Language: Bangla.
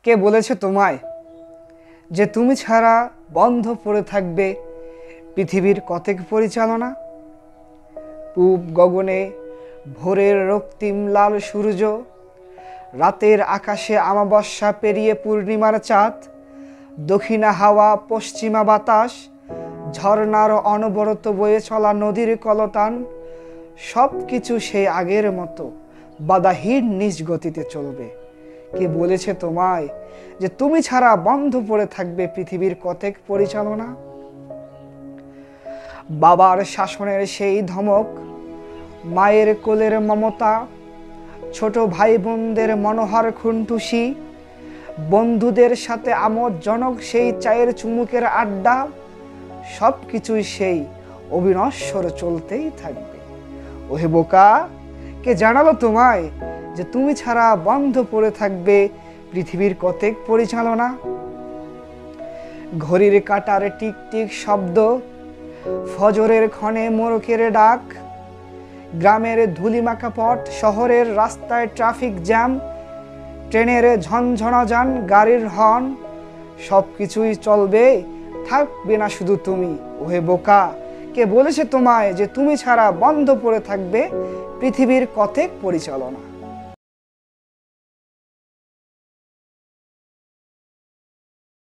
কে বলেছে তোমায় যে তুমি ছাড়া বন্ধ পড়ে থাকবে পৃথিবীর কতক পরিচালনা? পূব গগনে ভোরের রক্তিম লাল সূর্য, রাতের আকাশে আমাবস্যা পেরিয়ে পূর্ণিমার চাঁদ, দক্ষিণা হাওয়া পশ্চিমা বাতাস, ঝর্ণার অনবরত বয়ে চলা নদীর কলতান, সব কিছু সেই আগের মতো বাধাহীন নিজ গতিতে চলবে। কে বলেছে তোমায় যে তুমি ছাড়া বন্ধ পড়ে থাকবে পৃথিবীর কতক পরিচালনা? বাবার শাসনের সেই ধমক, মায়ের কোলের মমতা, ছোট ভাই বোনদের মনোহর খুনটুসি, বন্ধুদের সাথে আমোদজনক সেই চায়ের চুমুকের আড্ডা, সব কিছুই সেই অবিনশ্বর চলতেই থাকবে। ওহে বোকা, কে জানালো তোমায় যে তুমি ছাড়া বন্ধ পড়ে থাকবে পৃথিবীর কতক পরিচালনা? ঘড়ির কাঁটার টিকটিক শব্দ, ফজরের ক্ষণে মোরকের ডাক, গ্রামের ধুলিমাখা পথ, শহরের রাস্তায় ট্রাফিক জ্যাম, ট্রেনের ঝনঝনা যান, গাড়ির হর্ন, সব কিছুই চলবে, থাকবে না শুধু তুমি। ওহে বোকা, কে বলেছে তোমায় যে তুমি ছাড়া বন্ধ পড়ে থাকবে পৃথিবীর কতক পরিচালনা?